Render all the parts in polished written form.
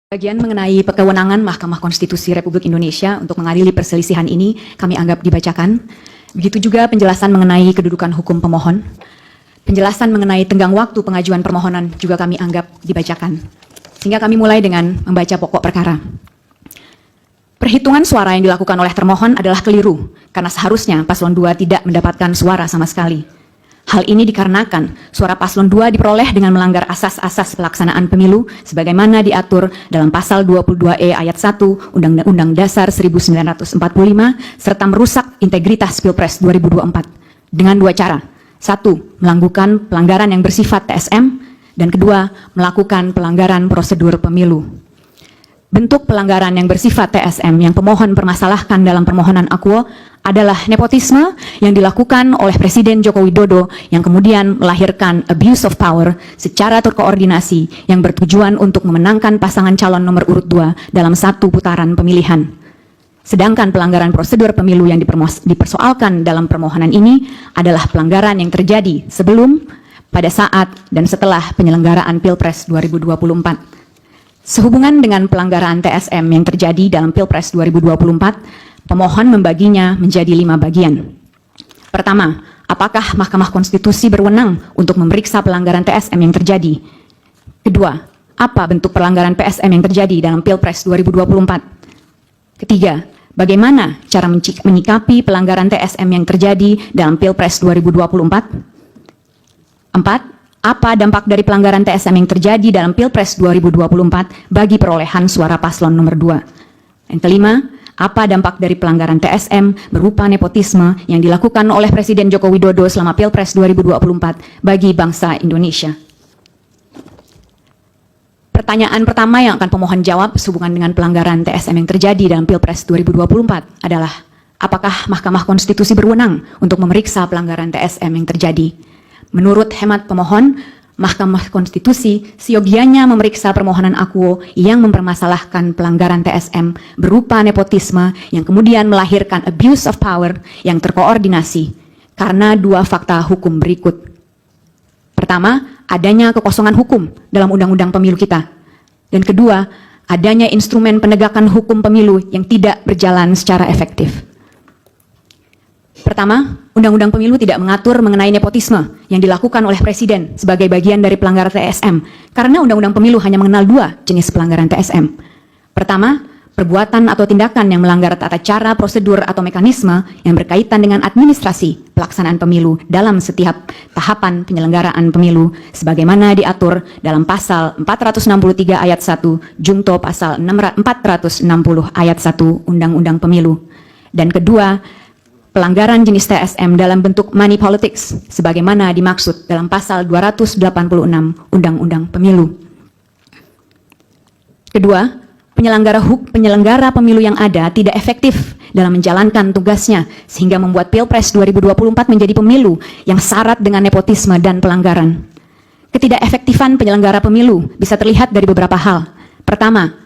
Bagian mengenai kewenangan Mahkamah Konstitusi Republik Indonesia untuk mengadili perselisihan ini kami anggap dibacakan. Begitu juga penjelasan mengenai kedudukan hukum pemohon. Penjelasan mengenai tenggang waktu pengajuan permohonan juga kami anggap dibacakan. Sehingga kami mulai dengan membaca pokok perkara. Perhitungan suara yang dilakukan oleh termohon adalah keliru, karena seharusnya paslon 2 tidak mendapatkan suara sama sekali. Hal ini dikarenakan suara paslon 2 diperoleh dengan melanggar asas-asas pelaksanaan pemilu sebagaimana diatur dalam pasal 22E ayat 1 Undang-Undang Dasar 1945 serta merusak integritas Pilpres 2024 dengan dua cara. Satu, melakukan pelanggaran yang bersifat TSM, dan kedua, melakukan pelanggaran prosedur pemilu. Bentuk pelanggaran yang bersifat TSM yang pemohon permasalahkan dalam permohonan akuo adalah nepotisme yang dilakukan oleh Presiden Joko Widodo yang kemudian melahirkan abuse of power secara terkoordinasi yang bertujuan untuk memenangkan pasangan calon nomor urut 2 dalam satu putaran pemilihan. Sedangkan pelanggaran prosedur pemilu yang dipersoalkan dalam permohonan ini adalah pelanggaran yang terjadi sebelum, pada saat, dan setelah penyelenggaraan Pilpres 2024. Sehubungan dengan pelanggaran TSM yang terjadi dalam Pilpres 2024, pemohon membaginya menjadi 5 bagian. Pertama, apakah Mahkamah Konstitusi berwenang untuk memeriksa pelanggaran TSM yang terjadi? Kedua, apa bentuk pelanggaran PSM yang terjadi dalam Pilpres 2024? Ketiga, bagaimana cara menyikapi pelanggaran TSM yang terjadi dalam Pilpres 2024? Empat, apa dampak dari pelanggaran TSM yang terjadi dalam Pilpres 2024 bagi perolehan suara paslon nomor 2? Yang kelima, apa dampak dari pelanggaran TSM berupa nepotisme yang dilakukan oleh Presiden Joko Widodo selama Pilpres 2024 bagi bangsa Indonesia? Pertanyaan pertama yang akan pemohon jawab sehubungan dengan pelanggaran TSM yang terjadi dalam Pilpres 2024 adalah, apakah Mahkamah Konstitusi berwenang untuk memeriksa pelanggaran TSM yang terjadi? Menurut hemat pemohon, Mahkamah Konstitusi seyogianya memeriksa permohonan akuo yang mempermasalahkan pelanggaran TSM berupa nepotisme yang kemudian melahirkan abuse of power yang terkoordinasi karena dua fakta hukum berikut. Pertama, adanya kekosongan hukum dalam undang-undang pemilu kita. Dan kedua, adanya instrumen penegakan hukum pemilu yang tidak berjalan secara efektif. Pertama, Undang-Undang Pemilu tidak mengatur mengenai nepotisme yang dilakukan oleh Presiden sebagai bagian dari pelanggaran TSM, karena Undang-Undang Pemilu hanya mengenal dua jenis pelanggaran TSM. Pertama, perbuatan atau tindakan yang melanggar tata cara, prosedur, atau mekanisme yang berkaitan dengan administrasi pelaksanaan pemilu dalam setiap tahapan penyelenggaraan pemilu, sebagaimana diatur dalam pasal 463 ayat 1, Jungto pasal 460 ayat 1 Undang-Undang Pemilu. Dan kedua, pelanggaran jenis TSM dalam bentuk money politics, sebagaimana dimaksud dalam pasal 286 Undang-Undang Pemilu. Kedua, penyelenggara pemilu yang ada tidak efektif dalam menjalankan tugasnya, sehingga membuat Pilpres 2024 menjadi pemilu yang syarat dengan nepotisme dan pelanggaran. Ketidakefektifan penyelenggara pemilu bisa terlihat dari beberapa hal. Pertama,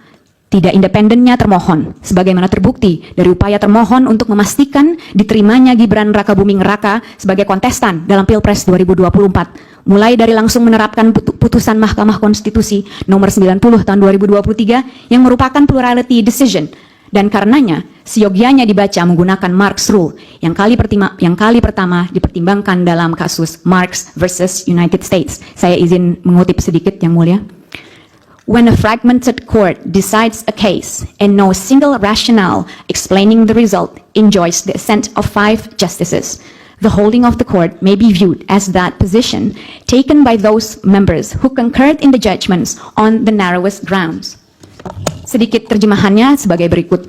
tidak independennya termohon, sebagaimana terbukti dari upaya termohon untuk memastikan diterimanya Gibran Rakabuming Raka sebagai kontestan dalam Pilpres 2024, mulai dari langsung menerapkan putusan Mahkamah Konstitusi nomor 90 tahun 2023 yang merupakan plurality decision, dan karenanya seyogianya dibaca menggunakan Marx Rule yang kali pertama dipertimbangkan dalam kasus Marx versus United States. Saya izin mengutip sedikit, Yang Mulia. When a fragmented court decides a case and no single rationale explaining the result enjoys the assent of 5 justices, the holding of the court may be viewed as that position taken by those members who concurred in the judgments on the narrowest grounds. Sedikit terjemahannya sebagai berikut.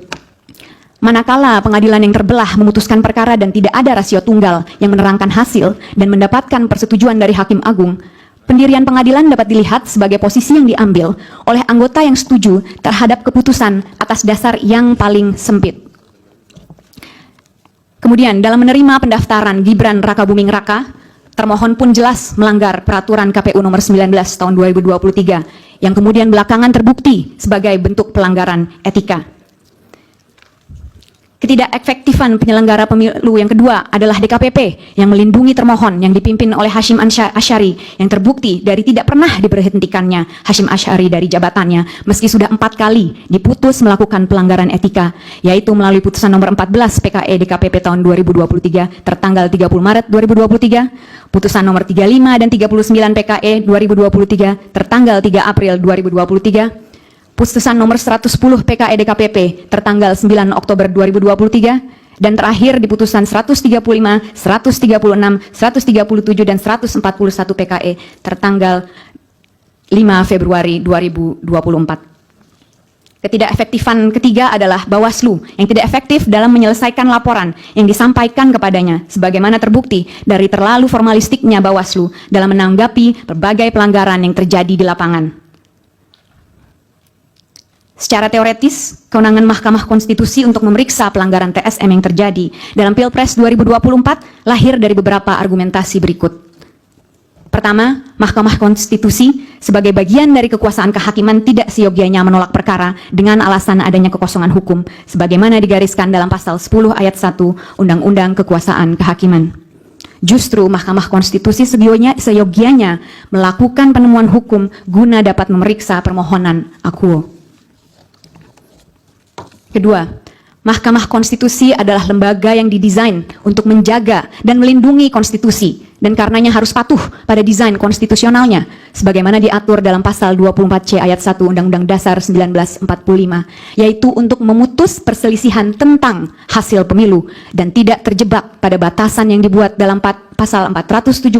Manakala pengadilan yang terbelah memutuskan perkara dan tidak ada rasio tunggal yang menerangkan hasil dan mendapatkan persetujuan dari Hakim Agung, pendirian pengadilan dapat dilihat sebagai posisi yang diambil oleh anggota yang setuju terhadap keputusan atas dasar yang paling sempit. Kemudian, dalam menerima pendaftaran Gibran Rakabuming Raka, termohon pun jelas melanggar peraturan KPU nomor 19 tahun 2023 yang kemudian belakangan terbukti sebagai bentuk pelanggaran etika. Ketidakefektifan penyelenggara pemilu yang kedua adalah DKPP yang melindungi termohon yang dipimpin oleh Hasyim Asyari yang terbukti dari tidak pernah diberhentikannya Hasyim Asyari dari jabatannya meski sudah 4 kali diputus melakukan pelanggaran etika, yaitu melalui putusan nomor 14 PKE DKPP tahun 2023 tertanggal 30 Maret 2023, putusan nomor 35 dan 39 PKE 2023 tertanggal 3 April 2023, putusan nomor 110 PKE DKPP tertanggal 9 Oktober 2023, dan terakhir di putusan 135, 136, 137, dan 141 PKE tertanggal 5 Februari 2024. Ketidakefektifan ketiga adalah Bawaslu yang tidak efektif dalam menyelesaikan laporan yang disampaikan kepadanya, sebagaimana terbukti dari terlalu formalistiknya Bawaslu dalam menanggapi berbagai pelanggaran yang terjadi di lapangan. Secara teoretis, kewenangan Mahkamah Konstitusi untuk memeriksa pelanggaran TSM yang terjadi dalam Pilpres 2024 lahir dari beberapa argumentasi berikut. Pertama, Mahkamah Konstitusi sebagai bagian dari kekuasaan kehakiman tidak seyogianya menolak perkara dengan alasan adanya kekosongan hukum, sebagaimana digariskan dalam pasal 10 ayat 1 Undang-Undang Kekuasaan Kehakiman. Justru Mahkamah Konstitusi seyogianya melakukan penemuan hukum guna dapat memeriksa permohonan akuo. Kedua, Mahkamah Konstitusi adalah lembaga yang didesain untuk menjaga dan melindungi konstitusi, dan karenanya harus patuh pada desain konstitusionalnya, sebagaimana diatur dalam pasal 24C ayat 1 Undang-Undang Dasar 1945, yaitu untuk memutus perselisihan tentang hasil pemilu dan tidak terjebak pada batasan yang dibuat dalam pasal 475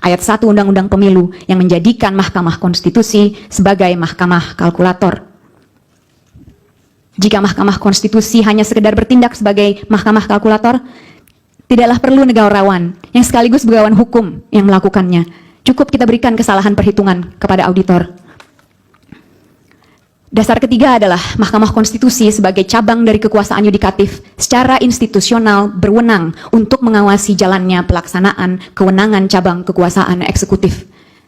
ayat 1 Undang-Undang Pemilu yang menjadikan Mahkamah Konstitusi sebagai mahkamah kalkulator. Jika Mahkamah Konstitusi hanya sekedar bertindak sebagai mahkamah kalkulator, tidaklah perlu negarawan yang sekaligus pegawai hukum yang melakukannya. Cukup kita berikan kesalahan perhitungan kepada auditor. Dasar ketiga adalah Mahkamah Konstitusi sebagai cabang dari kekuasaan yudikatif secara institusional berwenang untuk mengawasi jalannya pelaksanaan kewenangan cabang kekuasaan eksekutif,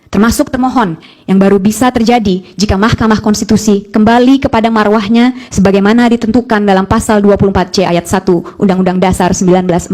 termasuk termohon yang baru bisa terjadi jika Mahkamah Konstitusi kembali kepada marwahnya sebagaimana ditentukan dalam pasal 24C ayat 1 Undang-Undang Dasar 1945.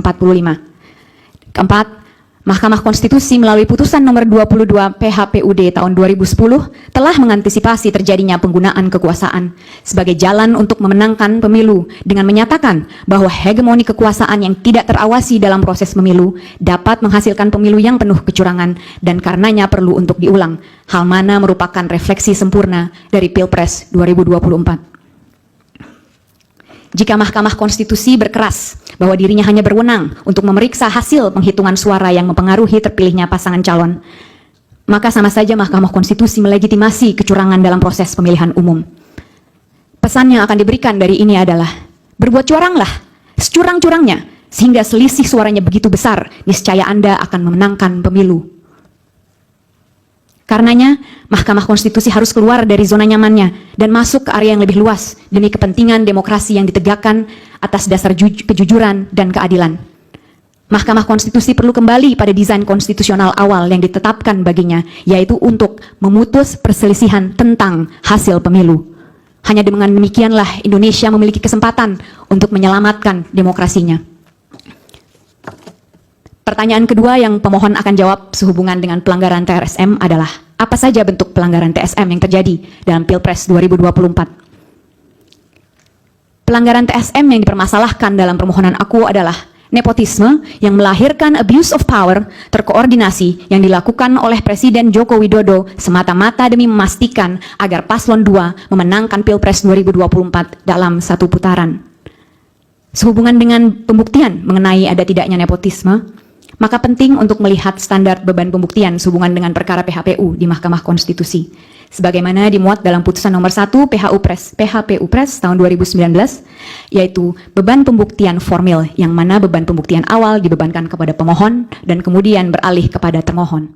Keempat, Mahkamah Konstitusi melalui putusan nomor 22 PHPUD tahun 2010 telah mengantisipasi terjadinya penggunaan kekuasaan sebagai jalan untuk memenangkan pemilu dengan menyatakan bahwa hegemoni kekuasaan yang tidak terawasi dalam proses pemilu dapat menghasilkan pemilu yang penuh kecurangan dan karenanya perlu untuk diulang, hal mana merupakan refleksi sempurna dari Pilpres 2024. Jika Mahkamah Konstitusi berkeras bahwa dirinya hanya berwenang untuk memeriksa hasil penghitungan suara yang mempengaruhi terpilihnya pasangan calon, maka sama saja Mahkamah Konstitusi melegitimasi kecurangan dalam proses pemilihan umum. Pesan yang akan diberikan dari ini adalah, berbuat curanglah, securang-curangnya, sehingga selisih suaranya begitu besar, niscaya Anda akan memenangkan pemilu. Karenanya, Mahkamah Konstitusi harus keluar dari zona nyamannya dan masuk ke area yang lebih luas demi kepentingan demokrasi yang ditegakkan atas dasar kejujuran dan keadilan. Mahkamah Konstitusi perlu kembali pada desain konstitusional awal yang ditetapkan baginya, yaitu untuk memutus perselisihan tentang hasil pemilu. Hanya dengan demikianlah Indonesia memiliki kesempatan untuk menyelamatkan demokrasinya. Pertanyaan kedua yang pemohon akan jawab sehubungan dengan pelanggaran TSM adalah, apa saja bentuk pelanggaran TSM yang terjadi dalam Pilpres 2024? Pelanggaran TSM yang dipermasalahkan dalam permohonan akuo adalah nepotisme yang melahirkan abuse of power terkoordinasi yang dilakukan oleh Presiden Joko Widodo semata-mata demi memastikan agar paslon 2 memenangkan Pilpres 2024 dalam satu putaran. Sehubungan dengan pembuktian mengenai ada tidaknya nepotisme, maka penting untuk melihat standar beban pembuktian sehubungan dengan perkara PHPU di Mahkamah Konstitusi, sebagaimana dimuat dalam putusan nomor 1 PHPU Pres tahun 2019, yaitu beban pembuktian formil yang mana beban pembuktian awal dibebankan kepada pemohon dan kemudian beralih kepada termohon.